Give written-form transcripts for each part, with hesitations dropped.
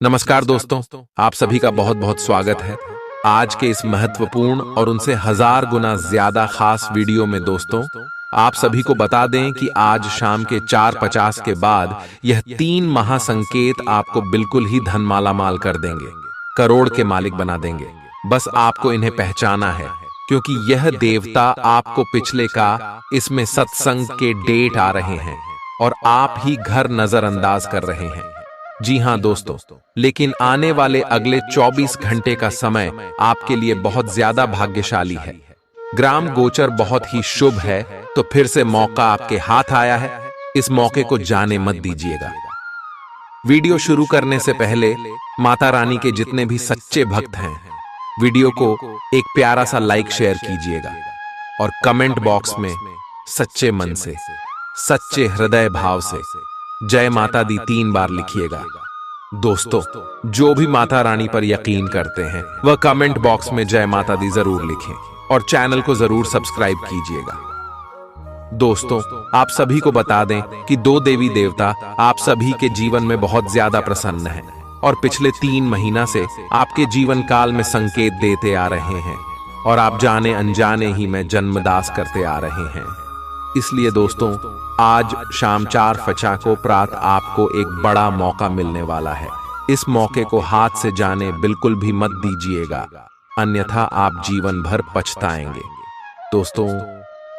नमस्कार दोस्तों, आप सभी का बहुत बहुत स्वागत है आज के इस महत्वपूर्ण और उनसे 1000 गुना ज्यादा खास वीडियो में। दोस्तों, आप सभी को बता दें कि आज शाम के 4:50 के बाद यह 3 महासंकेत आपको बिल्कुल ही धन माला माल कर देंगे, करोड़ के मालिक बना देंगे। बस आपको इन्हें पहचाना है, क्योंकि यह देवता आपको पिछले का इसमें सत्संग के डेट आ रहे हैं और आप ही घर नजरअंदाज कर रहे हैं। जी हां दोस्तों, लेकिन आने वाले अगले 24 घंटे का समय आपके लिए बहुत ज्यादा भाग्यशाली है। ग्राम गोचर बहुत ही शुभ है, तो फिर से मौका आपके हाथ आया है। इस मौके को जाने मत दीजिएगा। वीडियो शुरू करने से पहले माता रानी के जितने भी सच्चे भक्त हैं, वीडियो को एक प्यारा सा लाइक शेयर कीजिएगा और कमेंट बॉक्स में सच्चे मन से, सच्चे हृदय भाव से जय माता दी 3 बार लिखिएगा। दोस्तों, जो भी माता रानी पर यकीन करते हैं वह कमेंट बॉक्स में जय माता दी जरूर लिखें और चैनल को जरूर सब्सक्राइब कीजिएगा। दोस्तों, आप सभी को बता दें कि 2 देवी देवता आप सभी के जीवन में बहुत ज्यादा प्रसन्न हैं और पिछले 3 महीना से आपके जीवन काल में संकेत देते आ रहे हैं और आप जाने अनजाने ही में जन्मदास करते आ रहे हैं। इसलिए दोस्तों, आज शाम 4:50 को प्रात आपको एक बड़ा मौका मिलने वाला है। इस मौके को हाथ से जाने बिल्कुल भी मत दीजिएगा, अन्यथा आप जीवन भर पछताएंगे। दोस्तों,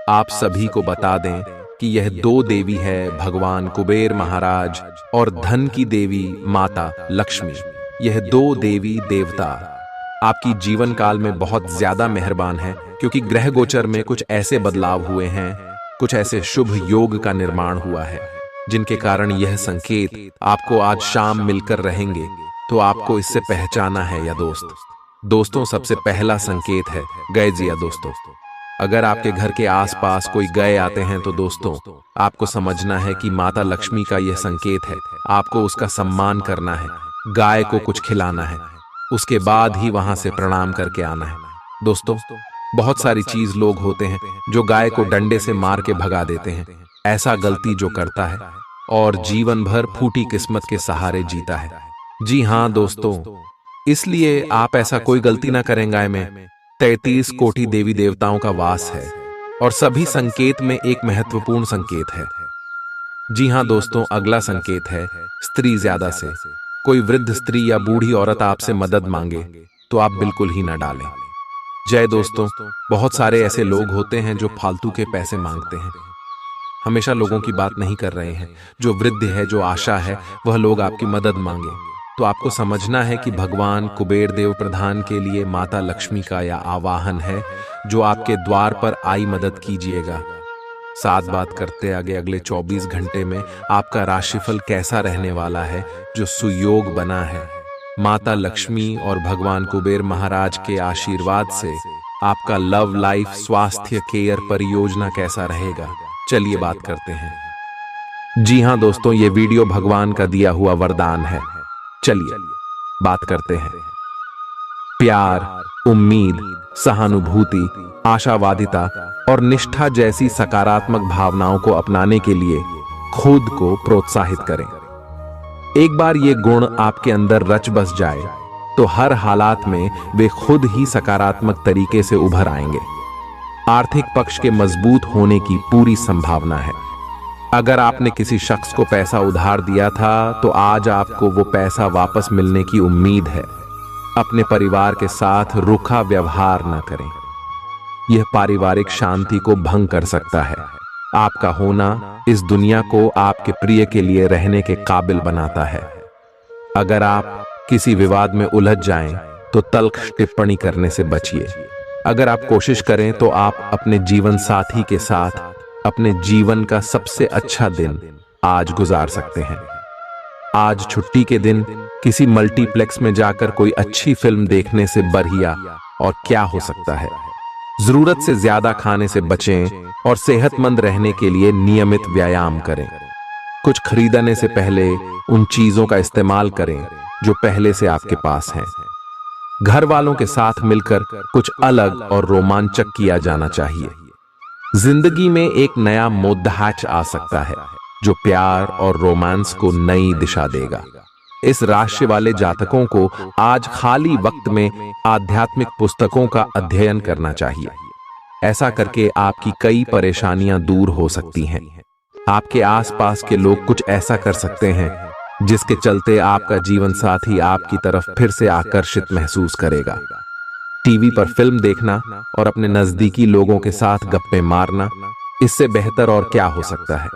आप सभी को बता दें कि यह 2 देवी है, भगवान कुबेर महाराज और धन की देवी माता लक्ष्मी। यह 2 देवी देवता आपकी जीवन काल में बहुत ज्यादा मेहरबान है, क्योंकि ग्रह गोचर में कुछ ऐसे बदलाव हुए हैं, कुछ ऐसे शुभ योग का निर्माण हुआ है, जिनके कारण यह संकेत आपको आज शाम मिलकर रहेंगे। तो आपको इससे पहचाना है या दोस्तों, सबसे पहला संकेत है गैजिया। दोस्तों, अगर आपके घर के आसपास कोई गाय आते हैं तो दोस्तों, आपको समझना है कि माता लक्ष्मी का यह संकेत है। आपको उसका सम्मान करना है, गाय को कुछ खिलाना है, उसके बाद ही वहां से प्रणाम करके आना है। दोस्तों, बहुत सारी चीज लोग होते हैं जो गाय को डंडे से मार के भगा देते हैं। ऐसा गलती जो करता है और जीवन भर फूटी किस्मत के सहारे जीता है। जी हां दोस्तों, इसलिए आप ऐसा कोई गलती ना करें। गाय में 33 कोटि देवी देवताओं का वास है और सभी संकेत में एक महत्वपूर्ण संकेत है। जी हां दोस्तों, अगला संकेत है स्त्री ज्यादा से। कोई वृद्ध स्त्री या बूढ़ी औरत आपसे मदद मांगे तो आप बिल्कुल ही ना डालें। जय दोस्तों, बहुत सारे ऐसे लोग होते हैं जो फालतू के पैसे मांगते हैं। हमेशा लोगों की बात नहीं कर रहे हैं। जो वृद्ध है, जो आशा है, वह लोग आपकी मदद मांगे तो आपको समझना है कि भगवान कुबेर देव प्रधान के लिए माता लक्ष्मी का यह आवाहन है, जो आपके द्वार पर आई मदद कीजिएगा। साथ बात करते आगे अगले 24 घंटे में आपका राशिफल कैसा रहने वाला है, जो सुयोग बना है। माता लक्ष्मी और भगवान कुबेर महाराज के आशीर्वाद से आपका लव लाइफ, स्वास्थ्य केयर परियोजना कैसा रहेगा, चलिए बात करते हैं। जी हां दोस्तों, ये वीडियो भगवान का दिया हुआ वरदान है। चलिए बात करते हैं। प्यार, उम्मीद, सहानुभूति, आशावादिता और निष्ठा जैसी सकारात्मक भावनाओं को अपनाने के लिए खुद को प्रोत्साहित करें। एक बार ये गुण आपके अंदर रच बस जाए तो हर हालात में वे खुद ही सकारात्मक तरीके से उभर आएंगे। आर्थिक पक्ष के मजबूत होने की पूरी संभावना है। अगर आपने किसी शख्स को पैसा उधार दिया था तो आज आपको वो पैसा वापस मिलने की उम्मीद है। अपने परिवार के साथ रूखा व्यवहार न करें, यह पारिवारिक शांति को भंग कर सकता है। आपका होना इस दुनिया को आपके प्रिय के लिए रहने के काबिल बनाता है। अगर आप किसी विवाद में उलझ जाएं तो तल्ख टिप्पणी करने से बचिए। अगर आप कोशिश करें तो आप अपने जीवन साथी के साथ अपने जीवन का सबसे अच्छा दिन आज गुजार सकते हैं। आज छुट्टी के दिन किसी मल्टीप्लेक्स में जाकर कोई अच्छी फिल्म देखने से बढ़िया और क्या हो सकता है। जरूरत से ज्यादा खाने से बचें और सेहतमंद रहने के लिए नियमित व्यायाम करें। कुछ खरीदने से पहले उन चीजों का इस्तेमाल करें जो पहले से आपके पास हैं। घर वालों के साथ मिलकर कुछ अलग और रोमांचक किया जाना चाहिए। जिंदगी में एक नया मोद्दाच आ सकता है जो प्यार और रोमांस को नई दिशा देगा। इस राशि वाले जातकों को आज खाली वक्त में आध्यात्मिक पुस्तकों का अध्ययन करना चाहिए। ऐसा करके आपकी कई परेशानियां दूर हो सकती हैं। आपके आसपास के लोग कुछ ऐसा कर सकते हैं जिसके चलते आपका जीवन साथी आपकी तरफ फिर से आकर्षित महसूस करेगा। टीवी पर फिल्म देखना और अपने नजदीकी लोगों के साथ गप्पे मारना, इससे बेहतर और क्या हो सकता है।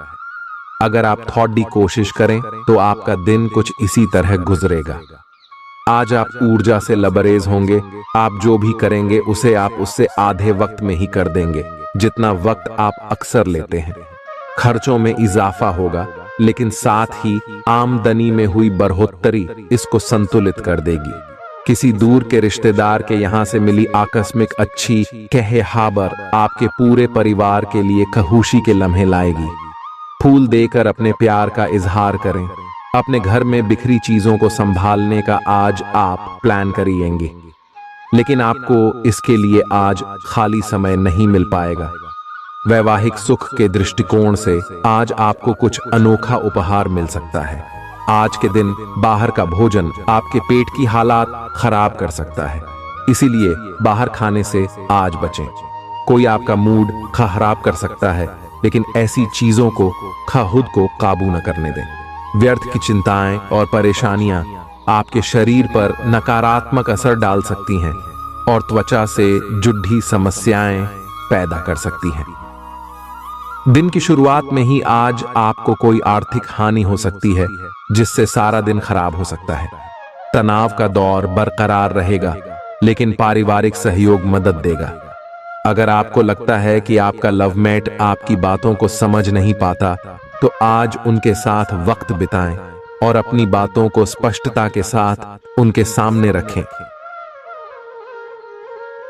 अगर आप थोड़ी कोशिश करें तो आपका दिन कुछ इसी तरह गुजरेगा। आज आप ऊर्जा से लबरेज होंगे। आप जो भी करेंगे उसे आप उससे आधे वक्त में ही कर देंगे जितना वक्त आप अक्सर लेते हैं। खर्चों में इजाफा होगा, लेकिन साथ ही आमदनी में हुई बढ़ोतरी इसको संतुलित कर देगी। किसी दूर के रिश्तेदार के यहां से मिली आकस्मिक अच्छी खबर आपके पूरे परिवार के लिए खुशी के लम्हे लाएगी। फूल देकर अपने प्यार का इजहार करें। अपने घर में बिखरी चीजों को संभालने का आज आप प्लान करिएंगे, लेकिन आपको इसके लिए आज खाली समय नहीं मिल पाएगा। वैवाहिक सुख के दृष्टिकोण से आज आपको कुछ अनोखा उपहार मिल सकता है। आज के दिन बाहर का भोजन आपके पेट की हालात खराब कर सकता है, इसीलिए बाहर खाने से आज बचें। कोई आपका मूड खराब कर सकता है, लेकिन ऐसी चीजों को खुद को काबू न करने दें। व्यर्थ की चिंताएं और परेशानियां आपके शरीर पर नकारात्मक असर डाल सकती हैं और त्वचा से जुड़ी समस्याएं पैदा कर सकती हैं। दिन की शुरुआत में ही आज आपको कोई आर्थिक हानि हो सकती है, जिससे सारा दिन खराब हो सकता है। तनाव का दौर बरकरार रहेगा, लेकिन पारिवारिक सहयोग मदद देगा। अगर आपको लगता है कि आपका लवमेट आपकी बातों को समझ नहीं पाता, तो आज उनके साथ वक्त बिताएं और अपनी बातों को स्पष्टता के साथ उनके सामने रखें।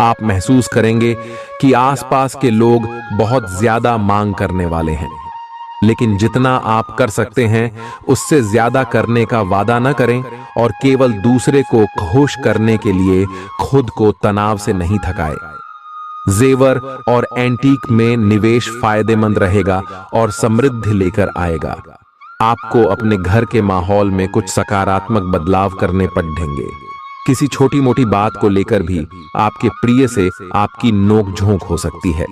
आप महसूस करेंगे कि आसपास के लोग बहुत ज्यादा मांग करने वाले हैं, लेकिन जितना आप कर सकते हैं उससे ज्यादा करने का वादा न करें और केवल दूसरे को खुश करने के लिए खुद को तनाव से नहीं थकाए। जेवर और एंटीक में निवेश फायदेमंद रहेगा और समृद्धि लेकर आएगा। आपको अपने घर के माहौल में कुछ सकारात्मक बदलाव करने पड़ेंगे। किसी छोटी मोटी बात को लेकर भी आपके प्रिय से आपकी नोकझोंक हो सकती है।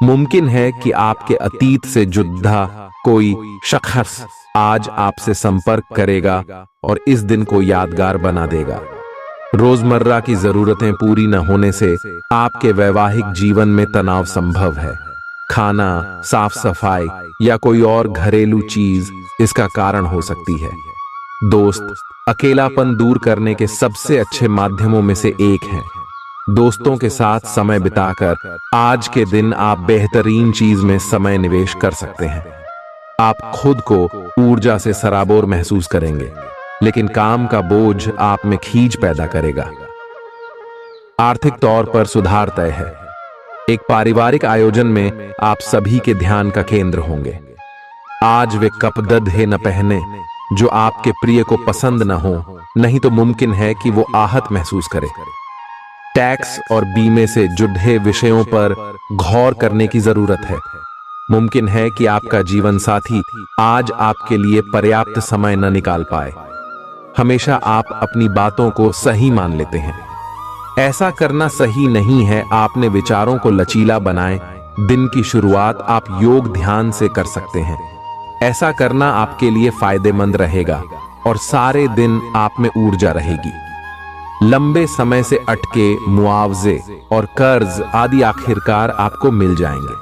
मुमकिन है कि आपके अतीत से जुड़ा कोई शख्स आज आपसे संपर्क करेगा और इस दिन को यादगार बना देगा। रोजमर्रा की जरूरतें पूरी न होने से आपके वैवाहिक जीवन में तनाव संभव है। खाना, साफ सफाई या कोई और घरेलू चीज इसका कारण हो सकती है। दोस्त अकेलापन दूर करने के सबसे अच्छे माध्यमों में से एक है। दोस्तों के साथ समय बिताकर आज के दिन आप बेहतरीन चीज में समय निवेश कर सकते हैं। आप खुद को ऊर्जा से सराबोर महसूस करेंगे, लेकिन काम का बोझ आप में खींच पैदा करेगा। आर्थिक तौर पर सुधार तय है। एक पारिवारिक आयोजन में आप सभी के ध्यान का केंद्र होंगे। आज वे कपड़े न पहने जो आपके प्रिय को पसंद न हो, नहीं तो मुमकिन है कि वो आहत महसूस करे। टैक्स और बीमे से जुड़े विषयों पर गौर करने की जरूरत है। मुमकिन है कि आपका जीवन साथी आज आपके लिए पर्याप्त समय न निकाल पाए। हमेशा आप अपनी बातों को सही मान लेते हैं। ऐसा करना सही नहीं है। आपने विचारों को लचीला बनाएं। दिन की शुरुआत आप योग ध्यान से कर सकते हैं। ऐसा करना आपके लिए फायदेमंद रहेगा और सारे दिन आप में ऊर्जा रहेगी। लंबे समय से अटके मुआवजे और कर्ज आदि आखिरकार आपको मिल जाएंगे।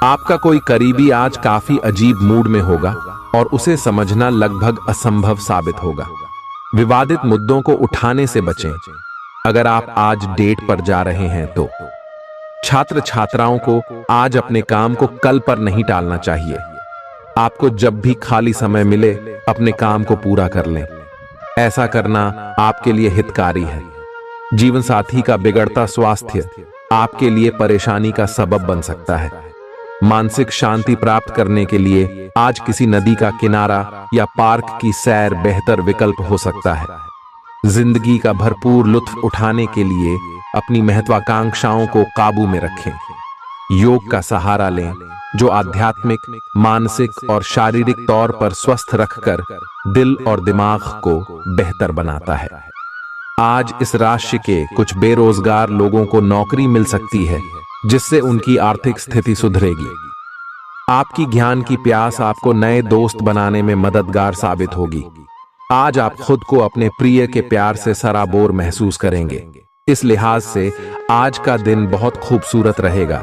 आपका कोई करीबी आज काफी अजीब मूड में होगा और उसे समझना लगभग असंभव साबित होगा। विवादित मुद्दों को उठाने से बचें। अगर आप आज डेट पर जा रहे हैं तो छात्र छात्राओं को आज अपने काम को कल पर नहीं टालना चाहिए। आपको जब भी खाली समय मिले अपने काम को पूरा कर लें। ऐसा करना आपके लिए हितकारी है। जीवन साथी का बिगड़ता स्वास्थ्य आपके लिए परेशानी का सबब बन सकता है। मानसिक शांति प्राप्त करने के लिए आज किसी नदी का किनारा या पार्क की सैर बेहतर विकल्प हो सकता है। जिंदगी का भरपूर लुत्फ उठाने के लिए अपनी महत्वाकांक्षाओं को काबू में रखें। योग का सहारा लें, जो आध्यात्मिक, मानसिक और शारीरिक तौर पर स्वस्थ रखकर दिल और दिमाग को बेहतर बनाता है। आज इस राशि के कुछ बेरोजगार लोगों को नौकरी मिल सकती है, जिससे उनकी आर्थिक स्थिति सुधरेगी। आपकी ज्ञान की प्यास आपको नए दोस्त बनाने में मददगार साबित होगी। आज आप खुद को अपने प्रिय के प्यार से सराबोर महसूस करेंगे। इस लिहाज से आज का दिन बहुत खूबसूरत रहेगा।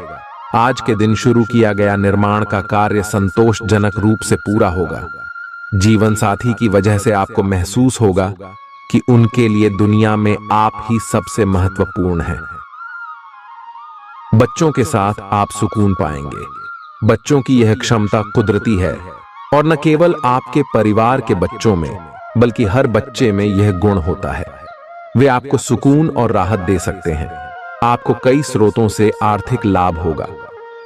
आज के दिन शुरू किया गया निर्माण का कार्य संतोषजनक रूप से पूरा होगा। जीवन साथी की वजह से आपको महसूस होगा कि उनके लिए दुनिया में आप ही सबसे महत्वपूर्ण हैं। बच्चों के साथ आप सुकून पाएंगे। बच्चों की यह क्षमता कुदरती है और न केवल आपके परिवार के बच्चों में बल्कि हर बच्चे में यह गुण होता है। वे आपको सुकून और राहत दे सकते हैं। आपको कई स्रोतों से आर्थिक लाभ होगा।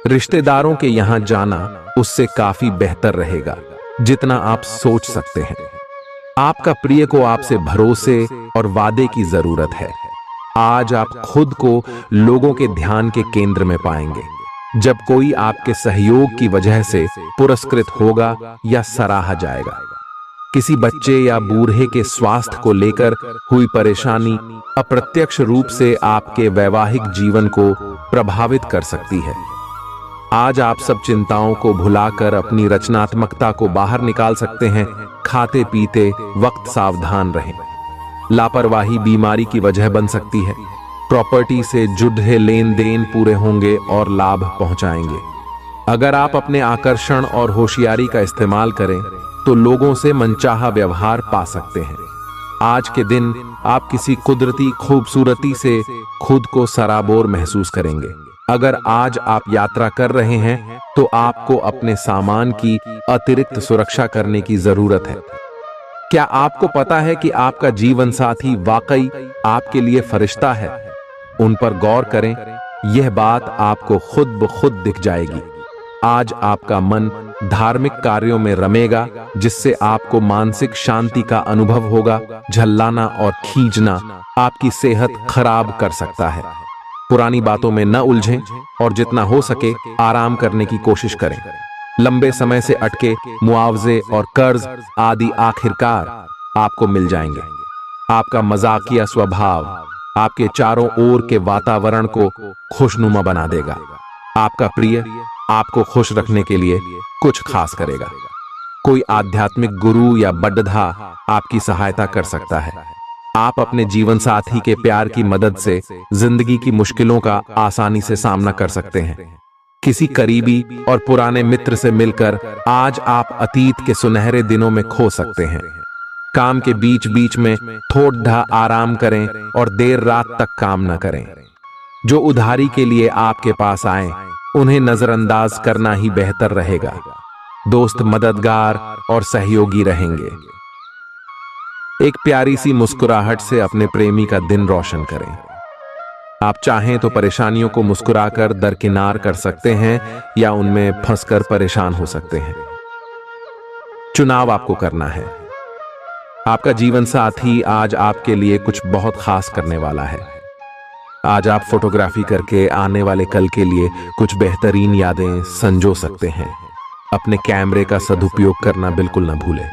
रिश्तेदारों के यहां जाना उससे काफी बेहतर रहेगा जितना आप सोच सकते हैं। आपका प्रिय को आपसे भरोसे और वादे की जरूरत है। आज आप खुद को लोगों के ध्यान के केंद्र में पाएंगे जब कोई आपके सहयोग की वजह से पुरस्कृत होगा या सराहा जाएगा। किसी बच्चे या बूढ़े के स्वास्थ्य को लेकर हुई परेशानी अप्रत्यक्ष रूप से आपके वैवाहिक जीवन को प्रभावित कर सकती है। आज आप सब चिंताओं को भुलाकर अपनी रचनात्मकता को बाहर निकाल सकते हैं। खाते पीते वक्त सावधान रहें। लापरवाही बीमारी की वजह बन सकती है। प्रॉपर्टी से जुड़े लेन देन पूरे होंगे और लाभ पहुंचाएंगे। अगर आप अपने आकर्षण और होशियारी का इस्तेमाल करें तो लोगों से मनचाहा व्यवहार पा सकते हैं। आज के दिन आप किसी कुदरती खूबसूरती से खुद को सराबोर महसूस करेंगे। अगर आज आप यात्रा कर रहे हैं तो आपको अपने सामान की अतिरिक्त सुरक्षा करने की जरूरत है। क्या आपको पता है कि आपका जीवन साथी वाकई आपके लिए फरिश्ता है? उन पर गौर करें, यह बात आपको खुद ब खुद दिख जाएगी। आज आपका मन धार्मिक कार्यों में रमेगा, जिससे आपको मानसिक शांति का अनुभव होगा। झल्लाना और खींचना आपकी सेहत खराब कर सकता है। पुरानी बातों में न उलझें और जितना हो सके आराम करने की कोशिश करें। लंबे समय से अटके मुआवजे और कर्ज आदि आखिरकार आपको मिल जाएंगे। आपका मजाकिया स्वभाव आपके चारों ओर के वातावरण को खुशनुमा बना देगा। आपका प्रिय आपको खुश रखने के लिए कुछ खास करेगा। कोई आध्यात्मिक गुरु या बड्ढा आपकी सहायता कर सकता है। आप अपने जीवन साथी के प्यार की मदद से जिंदगी की मुश्किलों का आसानी से सामना कर सकते हैं। किसी करीबी और पुराने मित्र से मिलकर आज आप अतीत के सुनहरे दिनों में खो सकते हैं। काम के बीच बीच में थोड़ा आराम करें और देर रात तक काम न करें। जो उधारी के लिए आपके पास आए उन्हें नजरअंदाज करना ही बेहतर रहेगा। दोस्त मददगार और सहयोगी रहेंगे। एक प्यारी सी मुस्कुराहट से अपने प्रेमी का दिन रोशन करें। आप चाहें तो परेशानियों को मुस्कुराकर दरकिनार कर सकते हैं या उनमें फंसकर परेशान हो सकते हैं। चुनाव आपको करना है। आपका जीवन साथी आज आपके लिए कुछ बहुत खास करने वाला है। आज आप फोटोग्राफी करके आने वाले कल के लिए कुछ बेहतरीन यादें संजो सकते हैं। अपने कैमरे का सदुपयोग करना बिल्कुल न भूलें।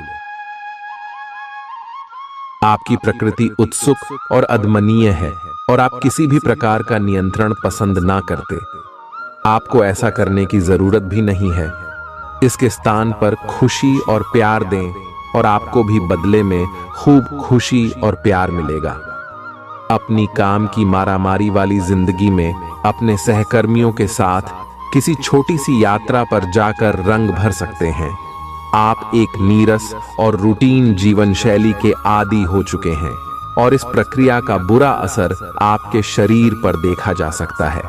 आपकी प्रकृति उत्सुक और अदमनीय है और आप किसी भी प्रकार का नियंत्रण पसंद ना करते। आपको ऐसा करने की जरूरत भी नहीं है। इसके स्थान पर खुशी और प्यार दें और आपको भी बदले में खूब खुशी और प्यार मिलेगा। अपनी काम की मारामारी वाली जिंदगी में अपने सहकर्मियों के साथ किसी छोटी सी यात्रा पर जाकर रंग भर सकते हैं। आप एक नीरस और रूटीन जीवन शैली के आदी हो चुके हैं और इस प्रक्रिया का बुरा असर आपके शरीर पर देखा जा सकता है।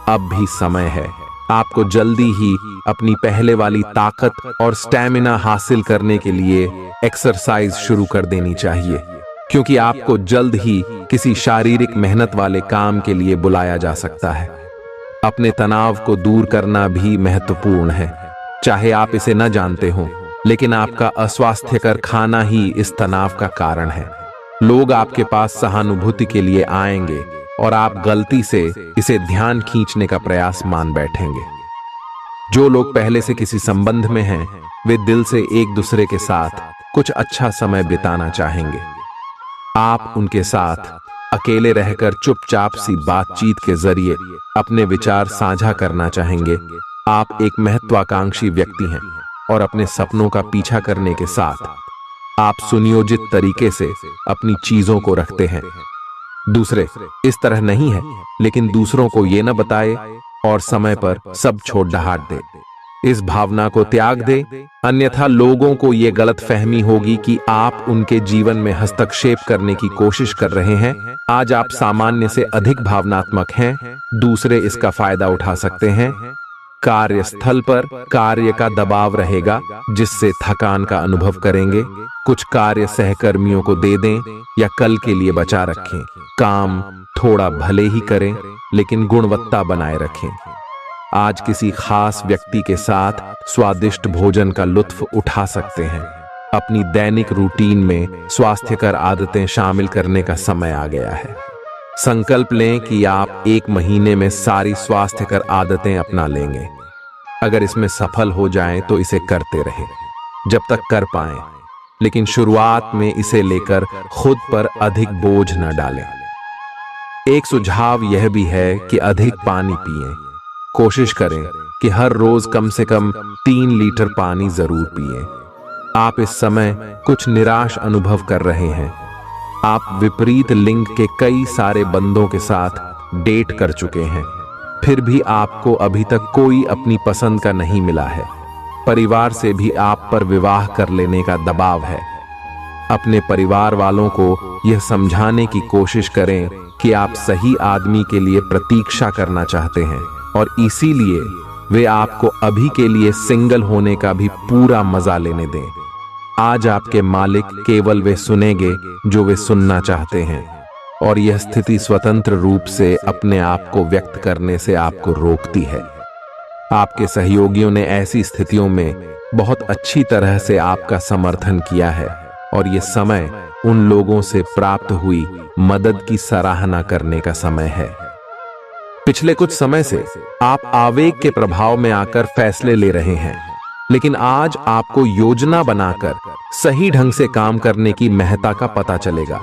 अब भी समय है। आपको जल्दी ही अपनी पहले वाली ताकत और स्टैमिना हासिल करने के लिए एक्सरसाइज शुरू कर देनी चाहिए, क्योंकि आपको जल्द ही किसी शारीरिक मेहनत वाले काम के लिए बुलाया जा सकता है। अपने तनाव को दूर करना भी महत्वपूर्ण है। चाहे आप इसे न जानते हो, लेकिन आपका अस्वास्थ्यकर खाना ही इस तनाव का कारण है। लोग आपके पास सहानुभूति के लिए आएंगे, और आप गलती से इसे ध्यान खींचने का प्रयास मान बैठेंगे। जो लोग पहले से किसी संबंध में हैं, वे दिल से एक दूसरे के साथ कुछ अच्छा समय बिताना चाहेंगे। आप उनके साथ अकेले रहकर चुपचाप सी बातचीत के जरिए अपने विचार साझा करना चाहेंगे। आप एक महत्वाकांक्षी व्यक्ति हैं और अपने सपनों का पीछा करने के साथ आप सुनियोजित तरीके से अपनी चीजों को रखते हैं। दूसरे इस तरह नहीं है, लेकिन दूसरों को ये न बताए और समय पर सब छोड़ डहाट दे। इस भावना को त्याग दे, अन्यथा लोगों को ये गलत फहमी होगी कि आप उनके जीवन में हस्तक्षेप करने की कोशिश कर रहे हैं। आज आप सामान्य से अधिक भावनात्मक हैं, दूसरे इसका फायदा उठा सकते हैं। कार्यस्थल पर कार्य का दबाव रहेगा, जिससे थकान का अनुभव करेंगे। कुछ कार्य सहकर्मियों को दे दें या कल के लिए बचा रखें। काम थोड़ा भले ही करें, लेकिन गुणवत्ता बनाए रखें। आज किसी खास व्यक्ति के साथ स्वादिष्ट भोजन का लुत्फ उठा सकते हैं। अपनी दैनिक रूटीन में स्वास्थ्यकर आदतें शामिल करने का समय आ गया है। संकल्प लें कि आप 1 महीने में सारी स्वास्थ्यकर आदतें अपना लेंगे। अगर इसमें सफल हो जाएं तो इसे करते रहें जब तक कर पाएं, लेकिन शुरुआत में इसे लेकर खुद पर अधिक बोझ न डालें। एक सुझाव यह भी है कि अधिक पानी पिएं। कोशिश करें कि हर रोज कम से कम 3 लीटर पानी जरूर पिएं। आप इस समय कुछ निराश अनुभव कर रहे हैं। आप विपरीत लिंग के कई सारे बंदों के साथ डेट कर चुके हैं, फिर भी आपको अभी तक कोई अपनी पसंद का नहीं मिला है। परिवार से भी आप पर विवाह कर लेने का दबाव है। अपने परिवार वालों को यह समझाने की कोशिश करें कि आप सही आदमी के लिए प्रतीक्षा करना चाहते हैं और इसीलिए वे आपको अभी के लिए सिंगल होने का भी पूरा मजा लेने दें। आज आपके मालिक केवल वे सुनेंगे जो वे सुनना चाहते हैं, और यह स्थिति स्वतंत्र रूप से अपने आप को व्यक्त करने से आपको रोकती है। आपके सहयोगियों ने ऐसी स्थितियों में बहुत अच्छी तरह से आपका समर्थन किया है, और यह समय उन लोगों से प्राप्त हुई मदद की सराहना करने का समय है। पिछले कुछ समय से आप आवेग के प्रभाव में आकर फैसले ले रहे हैं, लेकिन आज आपको योजना बनाकर सही ढंग से काम करने की महत्ता का पता चलेगा।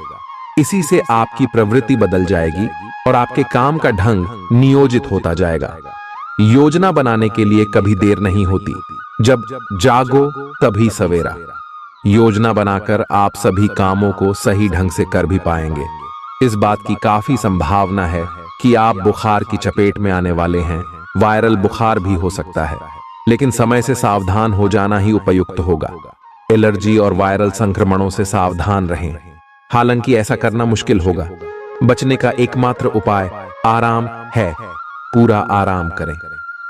इसी से आपकी प्रवृत्ति बदल जाएगी और आपके काम का ढंग नियोजित होता जाएगा। योजना बनाने के लिए कभी देर नहीं होती, जब जागो तभी सवेरा। योजना बनाकर आप सभी कामों को सही ढंग से कर भी पाएंगे। इस बात की काफी संभावना है कि आप बुखार की चपेट में आने वाले हैं। वायरल बुखार भी हो सकता है, लेकिन समय से सावधान हो जाना ही उपयुक्त होगा। एलर्जी और वायरल संक्रमणों से सावधान रहें। हालांकि ऐसा करना मुश्किल होगा। बचने का एकमात्र उपाय आराम है। पूरा आराम करें।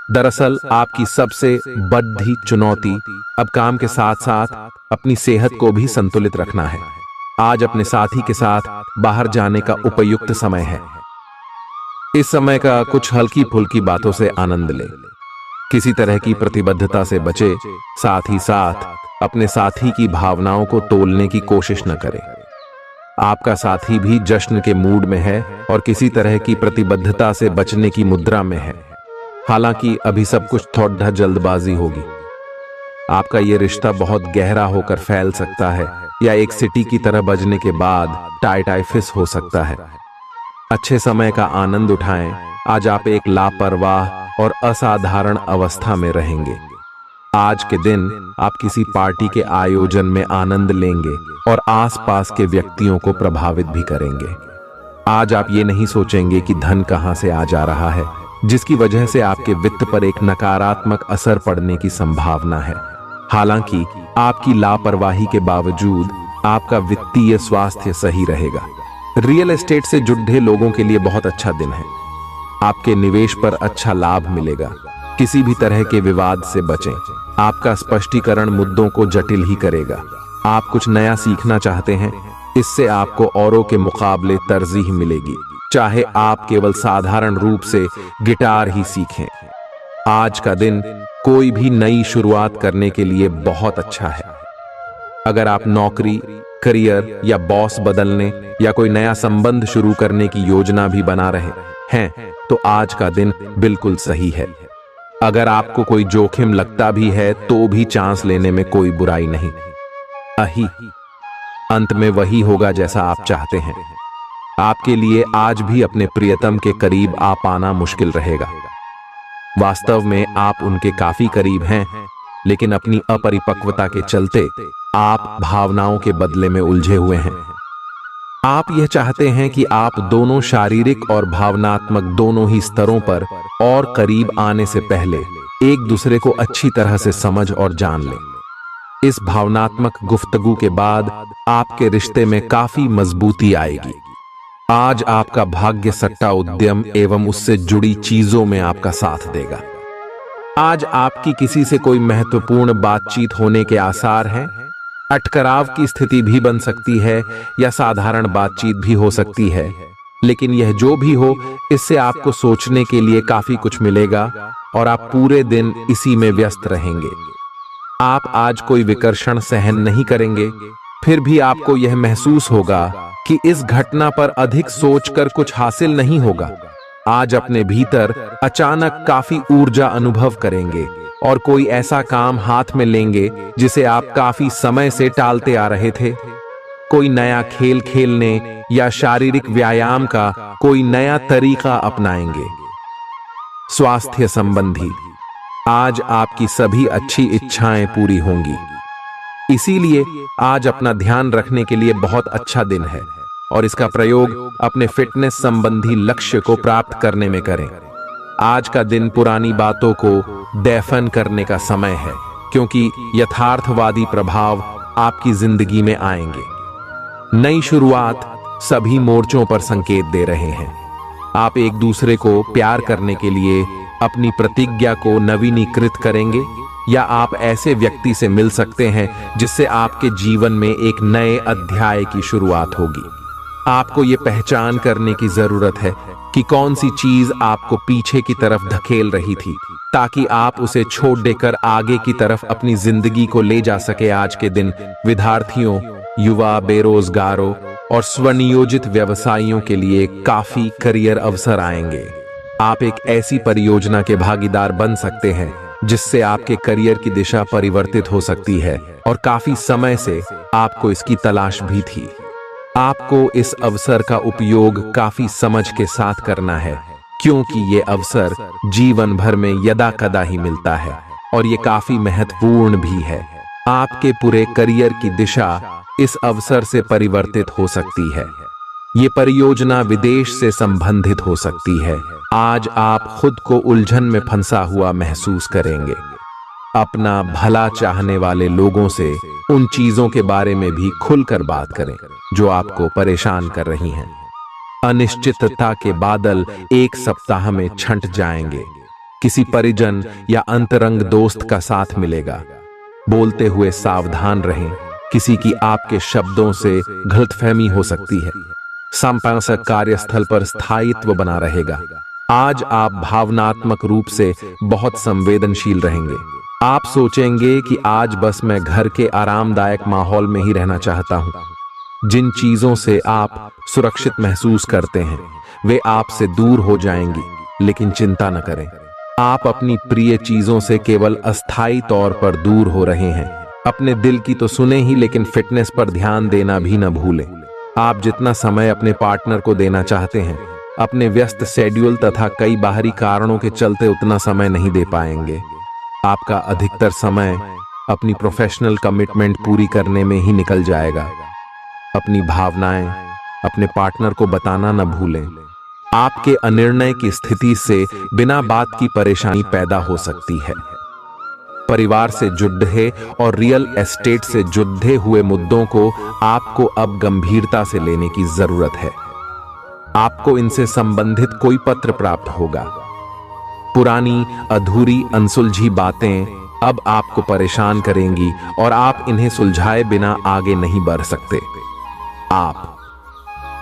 दरअसल आपकी सबसे बड़ी चुनौती अब काम के साथ साथ अपनी सेहत को भी संतुलित रखना है। आज अपने साथी के साथ बाहर जाने का उपयुक्त समय है। इस समय का कुछ हल्की फुल्की बातों से आनंद लें। किसी तरह की प्रतिबद्धता से बचे, साथ ही साथ अपने साथी की भावनाओं को तोलने की कोशिश न करें। आपका साथी भी जश्न के मूड में है और किसी तरह की प्रतिबद्धता से बचने की मुद्रा में है। हालांकि अभी सब कुछ थोड़ा जल्दबाजी होगी। आपका यह रिश्ता बहुत गहरा होकर फैल सकता है या एक सिटी की तरह बजने के बाद टाई फिस हो सकता है। अच्छे समय का आनंद उठाएं। आज आप एक लापरवाह और असाधारण अवस्था में रहेंगे। आज के दिन आप किसी पार्टी के आयोजन में आनंद लेंगे और आसपास के व्यक्तियों को प्रभावित भी करेंगे। आज आप ये नहीं सोचेंगे कि धन कहां से आ जा रहा है, जिसकी वजह से आपके वित्त पर एक नकारात्मक असर पड़ने की संभावना है। हालांकि आपकी लापरवाही के बावजूद आपका वित्तीय स्वास्थ्य सही रहेगा। रियल एस्टेट से जुड़े लोगों के लिए बहुत अच्छा दिन है। आपके निवेश पर अच्छा लाभ मिलेगा। किसी भी तरह के विवाद से बचें। आपका स्पष्टीकरण मुद्दों को जटिल ही करेगा। आप कुछ नया सीखना चाहते हैं, इससे आपको औरों के मुकाबले तरजीह मिलेगी, चाहे आप केवल साधारण रूप से गिटार ही सीखें। आज का दिन कोई भी नई शुरुआत करने के लिए बहुत अच्छा है। अगर आप नौकरी, करियर या बॉस बदलने या कोई नया संबंध शुरू करने की योजना भी बना रहे हैं तो आज का दिन बिल्कुल सही है। अगर आपको कोई जोखिम लगता भी है तो भी चांस लेने में कोई बुराई नहीं। अंत में वही होगा जैसा आप चाहते हैं। आपके लिए आज भी अपने प्रियतम के करीब आ पाना मुश्किल रहेगा। वास्तव में आप उनके काफी करीब हैं, लेकिन अपनी अपरिपक्वता के चलते आप भावनाओं के बदले में उलझे हुए हैं। आप यह चाहते हैं कि आप दोनों शारीरिक और भावनात्मक दोनों ही स्तरों पर और करीब आने से पहले एक दूसरे को अच्छी तरह से समझ और जान लें। इस भावनात्मक गुफ्तगू के बाद आपके रिश्ते में काफी मजबूती आएगी। आज आपका भाग्य सट्टा उद्यम एवं उससे जुड़ी चीजों में आपका साथ देगा। आज आपकी किसी से कोई महत्वपूर्ण बातचीत होने के आसार हैं। अटकराव की स्थिति भी बन सकती है या साधारण बातचीत भी हो सकती है, लेकिन यह जो भी हो, इससे आपको सोचने के लिए काफी कुछ मिलेगा और आप पूरे दिन इसी में व्यस्त रहेंगे। आप आज कोई विकर्षण सहन नहीं करेंगे, फिर भी आपको यह महसूस होगा कि इस घटना पर अधिक सोचकर कुछ हासिल नहीं होगा। आज अपने भीतर अचानक काफी ऊर्जा अनुभव करेंगे और कोई ऐसा काम हाथ में लेंगे जिसे आप काफी समय से टालते आ रहे थे। कोई नया खेल खेलने या शारीरिक व्यायाम का कोई नया तरीका अपनाएंगे। स्वास्थ्य संबंधी आज आपकी सभी अच्छी इच्छाएं पूरी होंगी। इसीलिए आज अपना ध्यान रखने के लिए बहुत अच्छा दिन है और इसका प्रयोग अपने फिटनेस संबंधी लक्ष्य को प्राप्त करने में करें। आज का दिन पुरानी बातों को दफन करने का समय है, क्योंकि यथार्थवादी प्रभाव आपकी जिंदगी में आएंगे। नई शुरुआत सभी मोर्चों पर संकेत दे रहे हैं। आप एक दूसरे को प्यार करने के लिए अपनी प्रतिज्ञा को नवीनीकृत करेंगे या आप ऐसे व्यक्ति से मिल सकते हैं जिससे आपके जीवन में एक नए अध्याय की शुरुआत होगी। आपको ये पहचान करने की जरूरत है कि कौन सी चीज आपको पीछे की तरफ धकेल रही थी, ताकि आप उसे छोड़ देकर आगे की तरफ अपनी जिंदगी को ले जा सके। आज के दिन विद्यार्थियों, युवा, बेरोजगारों और स्वनियोजित व्यवसायियों के लिए काफी करियर अवसर आएंगे। आप एक ऐसी परियोजना के भागीदार बन सकते हैं जिससे आपके करियर की दिशा परिवर्तित हो सकती है और काफी समय से आपको इसकी तलाश भी थी। आपको इस अवसर का उपयोग काफी समझ के साथ करना है, क्योंकि ये अवसर जीवन भर में यदा कदा ही मिलता है और ये काफी महत्वपूर्ण भी है। आपके पूरे करियर की दिशा इस अवसर से परिवर्तित हो सकती है। ये परियोजना विदेश से संबंधित हो सकती है। आज आप खुद को उलझन में फंसा हुआ महसूस करेंगे। अपना भला चाहने वाले लोगों से उन चीजों के बारे में भी खुलकर बात करें जो आपको परेशान कर रही हैं। अनिश्चितता के बादल एक सप्ताह में छंट जाएंगे। किसी परिजन या अंतरंग दोस्त का साथ मिलेगा। बोलते हुए सावधान रहें, किसी की आपके शब्दों से गलतफहमी हो सकती है। सांपांसक कार्यस्थल पर स्थायित्व बना रहेगा। आज आप भावनात्मक रूप से बहुत संवेदनशील रहेंगे। आप सोचेंगे कि आज बस मैं घर के आरामदायक माहौल में ही रहना चाहता हूं। जिन चीजों से आप सुरक्षित महसूस करते हैं वे आपसे दूर हो जाएंगी, लेकिन चिंता न करें। आप अपनी प्रिय चीजों से केवल अस्थायी तौर पर दूर हो रहे हैं। अपने दिल की तो सुने ही, लेकिन फिटनेस पर ध्यान देना भी न भूलें। आप जितना समय अपने पार्टनर को देना चाहते हैं, अपने व्यस्त शेड्यूल तथा कई बाहरी कारणों के चलते उतना समय नहीं दे पाएंगे। आपका अधिकतर समय अपनी प्रोफेशनल कमिटमेंट पूरी करने में ही निकल जाएगा। अपनी भावनाएं अपने पार्टनर को बताना न भूलें। आपके अनिर्णय की स्थिति से बिना बात की परेशानी पैदा हो सकती है। परिवार से जुड़े और रियल एस्टेट से जुड़े हुए मुद्दों को आपको अब गंभीरता से लेने की जरूरत है। आपको इनसे संबंधित कोई पत्र प्राप्त होगा। पुरानी अधूरी अनसुलझी बातें अब आपको परेशान करेंगी और आप इन्हें सुलझाए बिना आगे नहीं बढ़ सकते। आप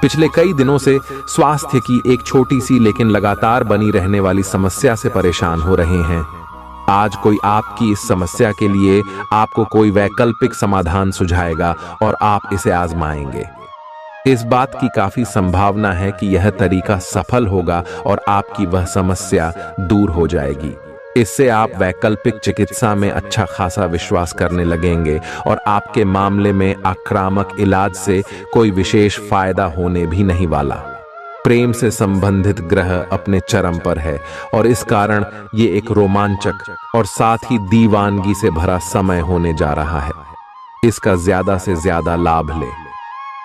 पिछले कई दिनों से स्वास्थ्य की एक छोटी सी लेकिन लगातार बनी रहने वाली समस्या से परेशान हो रहे हैं। आज कोई आपकी इस समस्या के लिए आपको कोई वैकल्पिक समाधान सुझाएगा और आप इसे आजमाएंगे। इस बात की काफी संभावना है कि यह तरीका सफल होगा और आपकी वह समस्या दूर हो जाएगी। इससे आप वैकल्पिक चिकित्सा में अच्छा खासा विश्वास करने लगेंगे और आपके मामले में आक्रामक इलाज से कोई विशेष फायदा होने भी नहीं वाला। प्रेम से संबंधित ग्रह अपने चरम पर है और इस कारण ये एक रोमांचक और साथ ही दीवानगी से भरा समय होने जा रहा है। इसका ज्यादा से ज्यादा लाभ लें।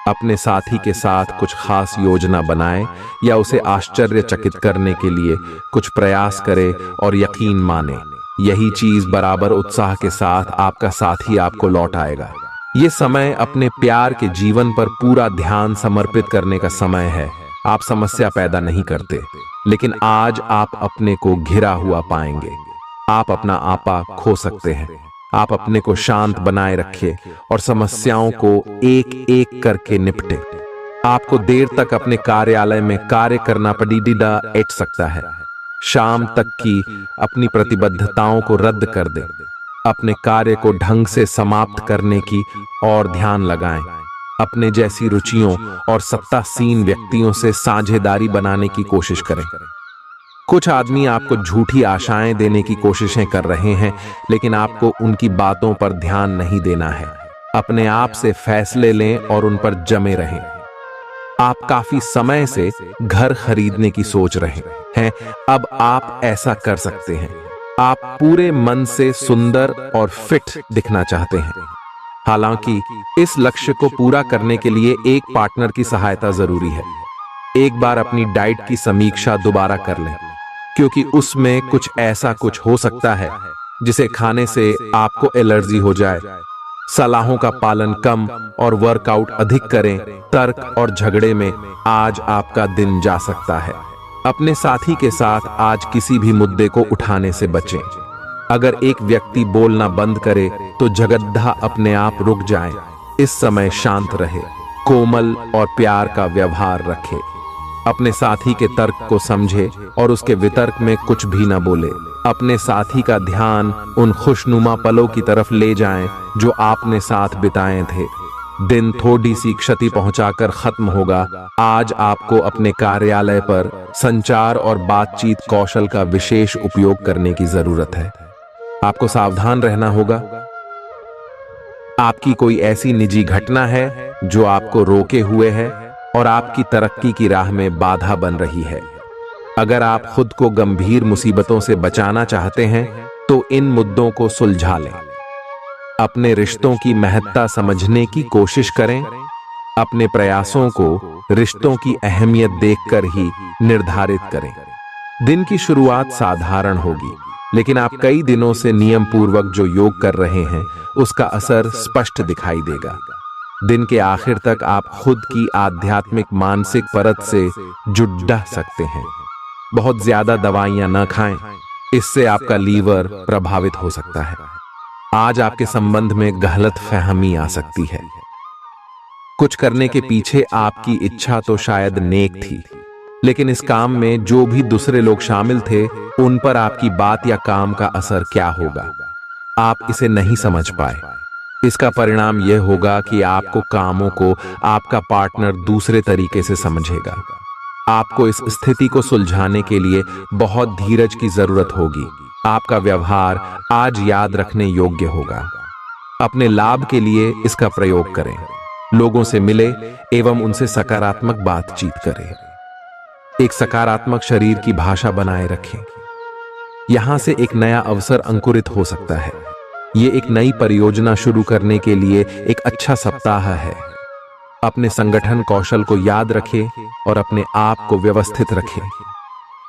अपने साथी के साथ कुछ खास योजना बनाएं या उसे आश्चर्यचकित करने के लिए कुछ प्रयास करें और यकीन माने यही चीज बराबर उत्साह के साथ आपका साथी आपको लौट आएगा। ये समय अपने प्यार के जीवन पर पूरा ध्यान समर्पित करने का समय है। आप समस्या पैदा नहीं करते, लेकिन आज आप अपने को घिरा हुआ पाएंगे। आप अपना आपा खो सकते हैं। आप अपने को शांत बनाए रखें और समस्याओं को एक एक करके निपटे। आपको देर तक अपने कार्यालय में कार्य करना पड़ सकता है। शाम तक की अपनी प्रतिबद्धताओं को रद्द कर दें। अपने कार्य को ढंग से समाप्त करने की और ध्यान लगाएं। अपने जैसी रुचियों और सत्तासीन व्यक्तियों से साझेदारी बनाने की कोशिश करें। कुछ आदमी आपको झूठी आशाएं देने की कोशिशें कर रहे हैं, लेकिन आपको उनकी बातों पर ध्यान नहीं देना है। अपने आप से फैसले लें और उन पर जमे रहें। आप काफी समय से घर खरीदने की सोच रहे हैं। अब आप ऐसा कर सकते हैं। आप पूरे मन से सुंदर और फिट दिखना चाहते हैं। हालांकि इस लक्ष्य को पूरा करने के लिए एक पार्टनर की सहायता जरूरी है। एक बार अपनी डाइट की समीक्षा दोबारा कर लें, क्योंकि उसमें कुछ ऐसा कुछ हो सकता है जिसे खाने से आपको एलर्जी हो जाए। सलाहों का पालन कम और वर्कआउट अधिक करें। तर्क और झगड़े में आज आपका दिन जा सकता है। अपने साथी के साथ आज किसी भी मुद्दे को उठाने से बचें। अगर एक व्यक्ति बोलना बंद करे तो जगद्धा अपने आप रुक जाए। इस समय शांत रहे, कोमल और प्यार का व्यवहार रखे। अपने साथी के तर्क को समझे और उसके वितर्क में कुछ भी न बोले। अपने साथी का ध्यान उन खुशनुमा पलों की तरफ ले जाएं जो आपने साथ बिताए थे। दिन थोड़ी सी क्षति पहुंचाकर खत्म होगा। आज आपको अपने कार्यालय पर संचार और बातचीत कौशल का विशेष उपयोग करने की जरूरत है। आपको सावधान रहना होगा। आपकी कोई ऐसी निजी घटना है जो आपको रोके हुए है और आपकी तरक्की की राह में बाधा बन रही है। अगर आप खुद को गंभीर मुसीबतों से बचाना चाहते हैं तो इन मुद्दों को सुलझा लें। अपने रिश्तों की महत्ता समझने की कोशिश करें। अपने प्रयासों को रिश्तों की अहमियत देखकर ही निर्धारित करें। दिन की शुरुआत साधारण होगी, लेकिन आप कई दिनों से नियम पूर्वक जो योग कर रहे हैं उसका असर स्पष्ट दिखाई देगा। दिन के आखिर तक आप खुद की आध्यात्मिक मानसिक परत से जुड़ सकते हैं। बहुत ज्यादा दवाइयां न खाएं, इससे आपका लीवर प्रभावित हो सकता है। आज आपके संबंध में गलत फहमी आ सकती है। कुछ करने के पीछे आपकी इच्छा तो शायद नेक थी, लेकिन इस काम में जो भी दूसरे लोग शामिल थे उन पर आपकी बात या काम का असर क्या होगा, आप इसे नहीं समझ पाए। इसका परिणाम यह होगा कि आपको कामों को आपका पार्टनर दूसरे तरीके से समझेगा। आपको इस स्थिति को सुलझाने के लिए बहुत धीरज की जरूरत होगी। आपका व्यवहार आज याद रखने योग्य होगा। अपने लाभ के लिए इसका प्रयोग करें। लोगों से मिले एवं उनसे सकारात्मक बातचीत करें। एक सकारात्मक शरीर की भाषा बनाए रखें। यहां से एक नया अवसर अंकुरित हो सकता है। ये एक नई परियोजना शुरू करने के लिए एक अच्छा सप्ताह है। अपने संगठन कौशल को याद रखें और अपने आप को व्यवस्थित रखें।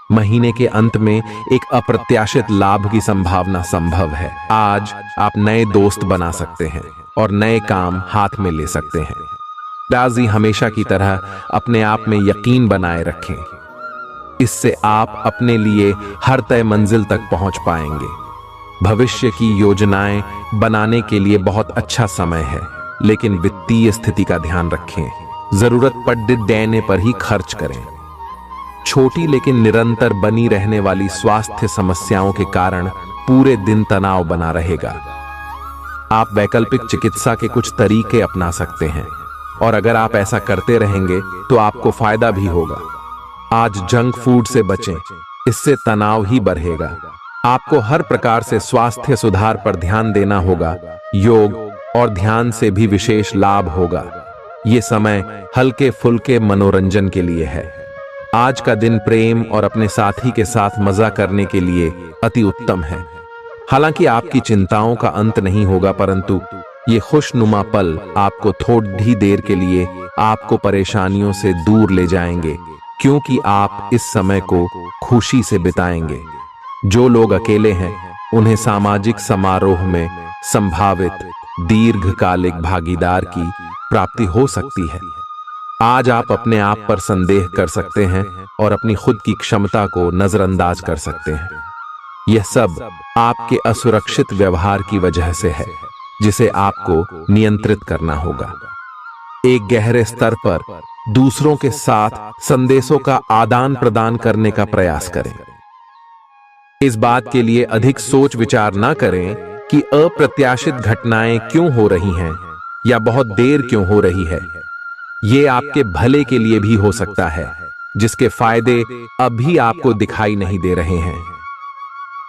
महीने के अंत में एक अप्रत्याशित लाभ की संभावना संभव है। आज आप नए दोस्त बना सकते हैं और नए काम हाथ में ले सकते हैं। राजी हमेशा की तरह अपने आप में यकीन बनाए रखें। इससे आप अपने लिए हर तय मंजिल तक पहुंच पाएंगे। भविष्य की योजनाएं बनाने के लिए बहुत अच्छा समय है, लेकिन वित्तीय स्थिति का ध्यान रखें। जरूरत पड़ने पर ही खर्च करें। छोटी लेकिन निरंतर बनी रहने वाली स्वास्थ्य समस्याओं के कारण पूरे दिन तनाव बना रहेगा। आप वैकल्पिक चिकित्सा के कुछ तरीके अपना सकते हैं और अगर आप ऐसा करते रहेंगे तो आपको फायदा भी होगा। आज जंक फूड से बचें, इससे तनाव ही बढ़ेगा। आपको हर प्रकार से स्वास्थ्य सुधार पर ध्यान देना होगा। योग और ध्यान से भी विशेष लाभ होगा। ये समय हल्के फुल्के मनोरंजन के लिए है। आज का दिन प्रेम और अपने साथी के साथ मजा करने के लिए अति उत्तम है। हालांकि आपकी चिंताओं का अंत नहीं होगा, परंतु ये खुशनुमा पल आपको थोड़ी देर के लिए आपको परेशानियों से दूर ले जाएंगे, क्योंकि आप इस समय को खुशी से बिताएंगे। जो लोग अकेले हैं उन्हें सामाजिक समारोह में संभावित दीर्घकालिक भागीदार की प्राप्ति हो सकती है। आज आप अपने आप पर संदेह कर सकते हैं और अपनी खुद की क्षमता को नजरअंदाज कर सकते हैं। यह सब आपके असुरक्षित व्यवहार की वजह से है, जिसे आपको नियंत्रित करना होगा। एक गहरे स्तर पर दूसरों के साथ संदेशों का आदान प्रदान करने का प्रयास करें। इस बात के लिए अधिक सोच विचार ना करें कि अप्रत्याशित घटनाएं क्यों हो रही हैं या बहुत देर क्यों हो रही है। ये आपके भले के लिए भी हो सकता है, जिसके फायदे अभी आपको दिखाई नहीं दे रहे हैं।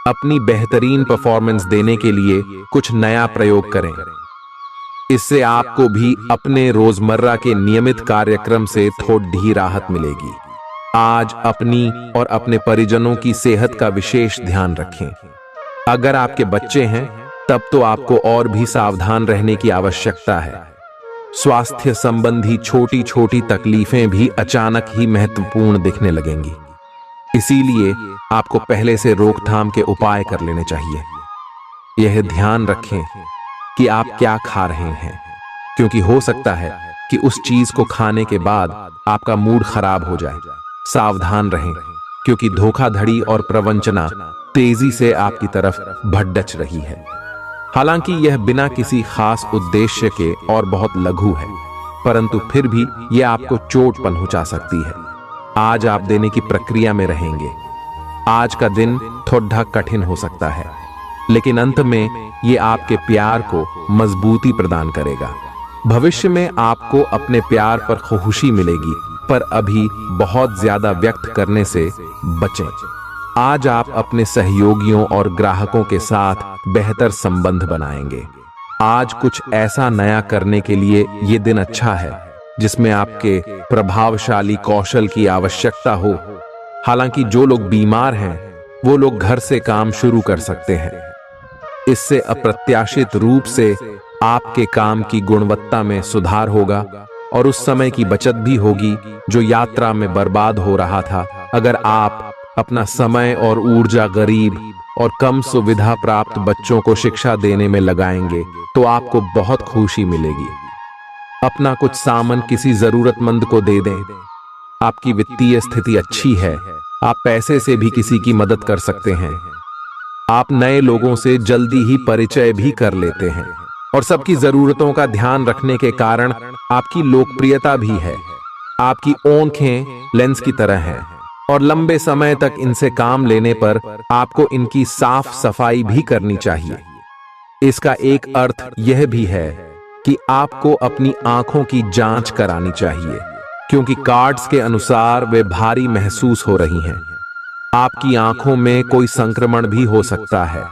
अपनी बेहतरीन परफॉर्मेंस देने के लिए कुछ नया प्रयोग करें। इससे आपको भी अपने रोजमर्रा के नियमित कार्यक्रम से थोड़ी राहत मिलेगी। आज अपनी और अपने परिजनों की सेहत का विशेष ध्यान रखें। अगर आपके बच्चे हैं तब तो आपको और भी सावधान रहने की आवश्यकता है। स्वास्थ्य संबंधी छोटी छोटी तकलीफें भी अचानक ही महत्वपूर्ण दिखने लगेंगी, इसीलिए आपको पहले से रोकथाम के उपाय कर लेने चाहिए। यह ध्यान रखें कि आप क्या खा रहे हैं, क्योंकि हो सकता है कि उस चीज को खाने के बाद आपका मूड खराब हो जाए। सावधान रहें, क्योंकि धोखाधड़ी और प्रवंचना तेजी से आपकी तरफ भड़क रही है। हालांकि यह बिना किसी खास उद्देश्य के और बहुत लघु है, परंतु फिर भी यह आपको चोट पहुंचा सकती है। आज आप देने की प्रक्रिया में रहेंगे। आज का दिन थोड़ा कठिन हो सकता है, लेकिन अंत में यह आपके प्यार को मजबूती प्रदान करेगा। भविष्य में आपको अपने प्यार पर खुशी मिलेगी, पर अभी बहुत ज्यादा व्यक्त करने से बचें। आज आप अपने सहयोगियों और ग्राहकों के साथ बेहतर संबंध बनाएंगे। आज कुछ ऐसा नया करने के लिए ये दिन अच्छा है जिसमें आपके प्रभावशाली कौशल की आवश्यकता हो। हालांकि जो लोग बीमार हैं वो लोग घर से काम शुरू कर सकते हैं। इससे अप्रत्याशित रूप से आपके काम की गुणवत्ता में सुधार होगा और उस समय की बचत भी होगी जो यात्रा में बर्बाद हो रहा था। अगर आप अपना समय और ऊर्जा गरीब और कम सुविधा प्राप्त बच्चों को शिक्षा देने में लगाएंगे तो आपको बहुत खुशी मिलेगी। अपना कुछ सामान किसी जरूरतमंद को दे दें। आपकी वित्तीय स्थिति अच्छी है, आप पैसे से भी किसी की मदद कर सकते हैं। आप नए लोगों से जल्दी ही परिचय भी कर लेते हैं और सबकी जरूरतों का ध्यान रखने के कारण आपकी लोकप्रियता भी है। आपकी आंखें लेंस की तरह हैं और लंबे समय तक इनसे काम लेने पर आपको इनकी साफ सफाई भी करनी चाहिए। इसका एक अर्थ यह भी है कि आपको अपनी आंखों की जांच करानी चाहिए, क्योंकि कार्ड्स के अनुसार वे भारी महसूस हो रही हैं। आपकी आंखों में कोई संक्रमण भी हो सकता है,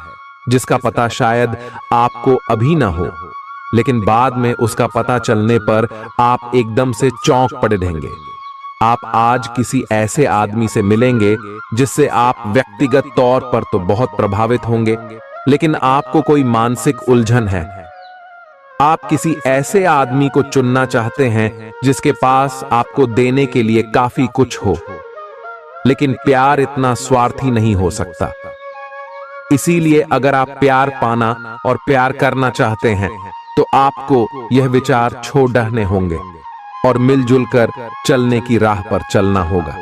जिसका पता शायद आपको अभी ना हो, लेकिन बाद में उसका पता चलने पर आप एकदम से चौंक पड़े रहेंगे। आप आज किसी ऐसे आदमी से मिलेंगे जिससे आप व्यक्तिगत तौर पर तो बहुत प्रभावित होंगे, लेकिन आपको कोई मानसिक उलझन है। आप किसी ऐसे आदमी को चुनना चाहते हैं जिसके पास आपको देने के लिए काफी कुछ हो, लेकिन प्यार इतना स्वार्थी नहीं हो सकता। इसीलिए अगर आप प्यार पाना और प्यार करना चाहते हैं तो आपको यह विचार छोड़ने होंगे और मिलजुल कर चलने की राह पर चलना होगा।